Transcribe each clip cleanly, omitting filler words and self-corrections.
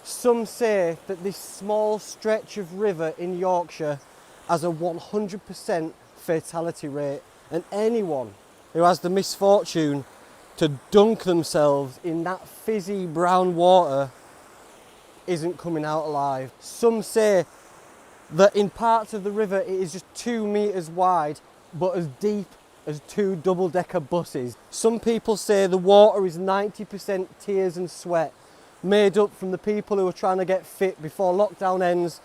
Some say that this small stretch of river in Yorkshire has a 100% fatality rate, and anyone who has the misfortune to dunk themselves in that fizzy brown water isn't coming out alive. Some say that in parts of the river it is just 2 metres wide but as deep as 2 double-decker buses. Some people say the water is 90% tears and sweat, made up from the people who are trying to get fit before lockdown ends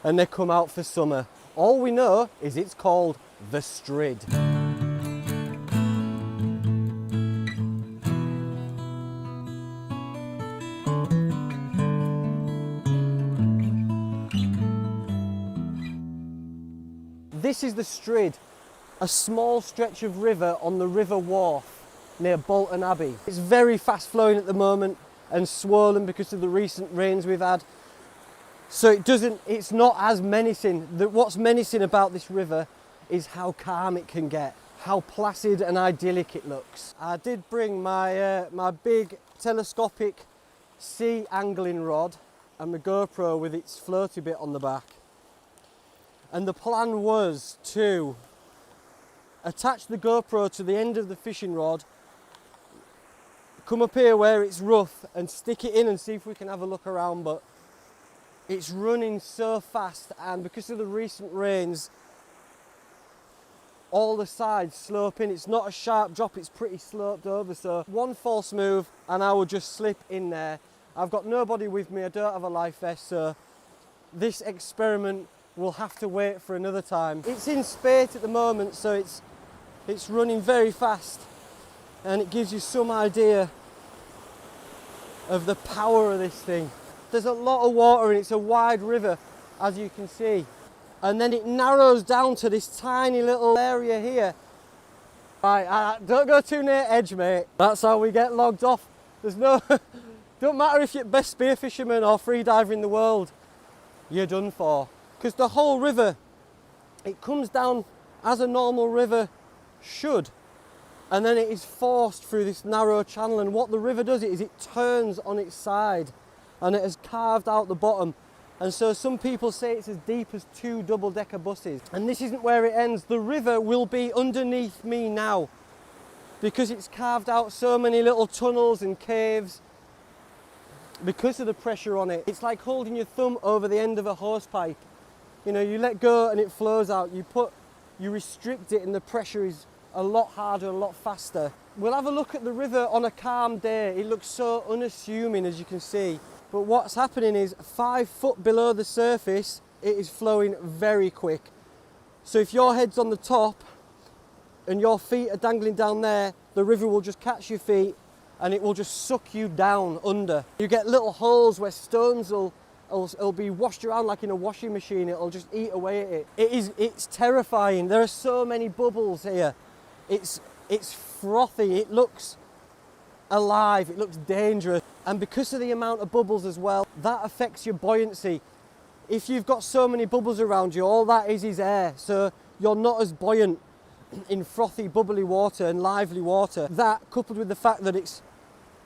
and they come out for summer. All we know is it's called the Strid. This is the Strid, a small stretch of river on the River Wharfe near Bolton Abbey. It's very fast flowing at the moment and swollen because of the recent rains we've had. So it's not as menacing. What's menacing about this river is how calm it can get, how placid and idyllic it looks. I did bring my big telescopic sea angling rod and my GoPro with its floaty bit on the back. And the plan was to attach the GoPro to the end of the fishing rod, come up here where it's rough and stick it in and see if we can have a look around, but it's running so fast, and because of the recent rains, all the sides slope in. It's not a sharp drop, it's pretty sloped over, so one false move and I would just slip in there. I've got nobody with me, I don't have a life vest, so this experiment will have to wait for another time. It's in spate at the moment, so it's running very fast, and it gives you some idea of the power of this thing. There's a lot of water and it's a wide river, as you can see. And then it narrows down to this tiny little area here. Right, don't go too near edge, mate. That's how we get logged off. There's no, don't matter if you're best spear fisherman or free diver in the world, you're done for. Because the whole river, it comes down as a normal river should, and then it is forced through this narrow channel, and what the river does is it turns on its side and it has carved out the bottom, and so some people say it's as deep as 2 double-decker buses. And this isn't where it ends. The river will be underneath me now because it's carved out so many little tunnels and caves because of the pressure on it. It's like holding your thumb over the end of a hose pipe. You know, you let go and it flows out. You restrict it and the pressure is a lot harder, a lot faster. We'll have a look at the river on a calm day. It looks so unassuming, as you can see. But what's happening is 5 foot below the surface, it is flowing very quick. So if your head's on the top and your feet are dangling down there, the river will just catch your feet and it will just suck you down under. You get little holes where stones will be washed around like in a washing machine. It'll just eat away at it. It's terrifying. There are so many bubbles here. It's frothy. It looks alive. It looks dangerous. And because of the amount of bubbles as well, that affects your buoyancy. If you've got so many bubbles around you, all that is air. So you're not as buoyant in frothy, bubbly water and lively water. That, coupled with the fact that it's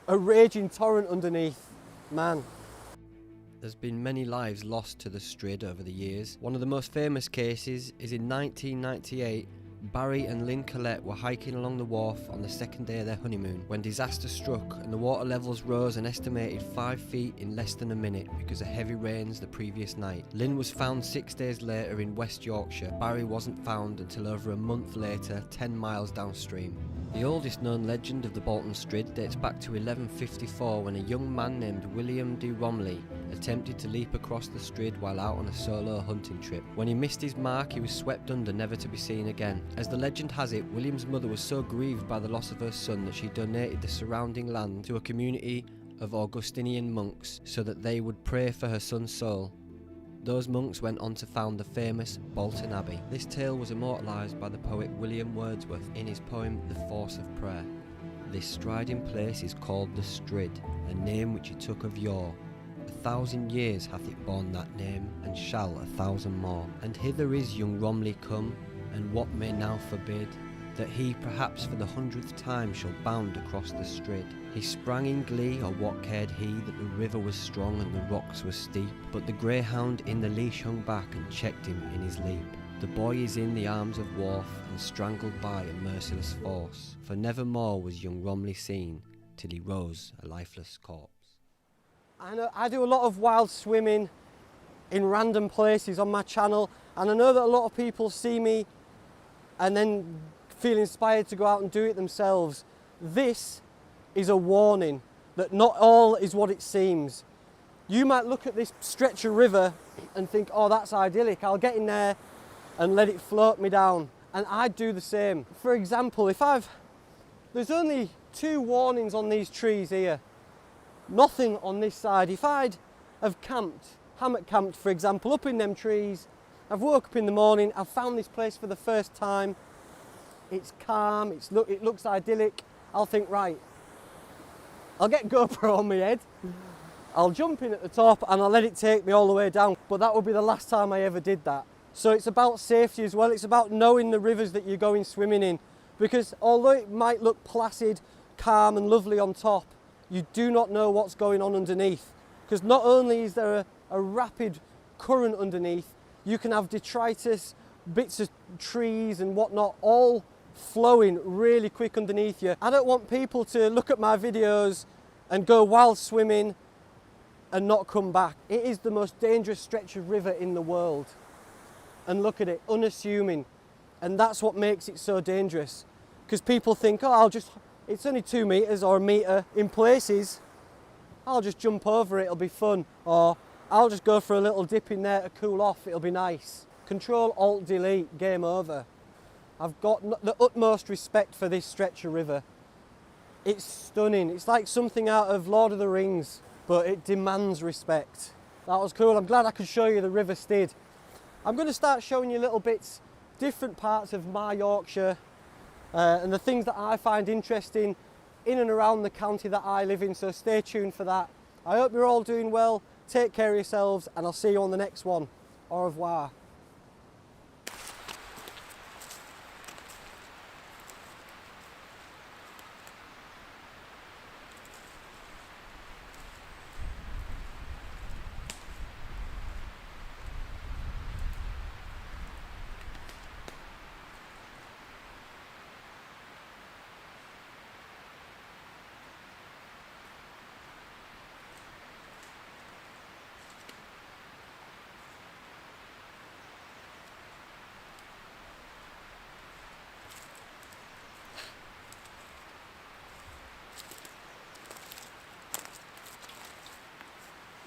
a raging torrent underneath, man. There's been many lives lost to the Strid over the years. One of the most famous cases is in 1998. Barry and Lynn Collette were hiking along the wharf on the second day of their honeymoon when disaster struck and the water levels rose an estimated 5 feet in less than a minute because of heavy rains the previous night. Lynn was found 6 days later in West Yorkshire. Barry wasn't found until over a month later, 10 miles downstream. The oldest known legend of the Bolton Strid dates back to 1154 when a young man named William de Romley attempted to leap across the Strid while out on a solo hunting trip. When he missed his mark, he was swept under, never to be seen again. As the legend has it, William's mother was so grieved by the loss of her son that she donated the surrounding land to a community of Augustinian monks so that they would pray for her son's soul. Those monks went on to found the famous Bolton Abbey. This tale was immortalised by the poet William Wordsworth in his poem The Force of Prayer. This striding place is called the Strid, a name which he took of yore. 1,000 years hath it borne that name, and shall 1,000 more. And hither is young Romley come, and what may now forbid that he perhaps for the 100th time shall bound across the Strid. He sprang in glee, or what cared he that the river was strong and the rocks were steep, but the greyhound in the leash hung back and checked him in his leap. The boy is in the arms of Wharfe and strangled by a merciless force, for never more was young Romilly seen till he rose a lifeless corpse. I do a lot of wild swimming in random places on my channel, and I know that a lot of people see me and then feel inspired to go out and do it themselves. This is a warning that not all is what it seems. You might look at this stretch of river and think, oh, that's idyllic, I'll get in there and let it float me down. And I'd do the same. For example, there's only 2 warnings on these trees here. Nothing on this side. If I'd have hammock camped, for example, up in them trees, I've woke up in the morning, I've found this place for the first time, it's calm, it looks idyllic, I'll think, right, I'll get GoPro on my head, I'll jump in at the top and I'll let it take me all the way down. But that would be the last time I ever did that. So it's about safety as well, it's about knowing the rivers that you're going swimming in, because although it might look placid, calm and lovely on top, you do not know what's going on underneath, because not only is there a rapid current underneath, you can have detritus, bits of trees and whatnot all flowing really quick underneath you. I don't want people to look at my videos and go wild swimming and not come back. It is the most dangerous stretch of river in the world, and look at it, unassuming, and that's what makes it so dangerous, because people think, oh, it's only 2 metres or a metre. In places, I'll just jump over it, it'll be fun. Or I'll just go for a little dip in there to cool off, it'll be nice. Control, Alt, Delete, game over. I've got the utmost respect for this stretch of river. It's stunning. It's like something out of Lord of the Rings, but it demands respect. That was cool. I'm glad I could show you the River Strid. I'm going to start showing you little bits, different parts of my Yorkshire, and the things that I find interesting in and around the county that I live in, so stay tuned for that. I hope you're all doing well, take care of yourselves, and I'll see you on the next one. Au revoir.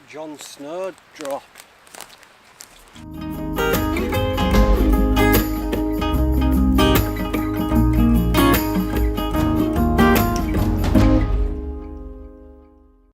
John Snowdrop.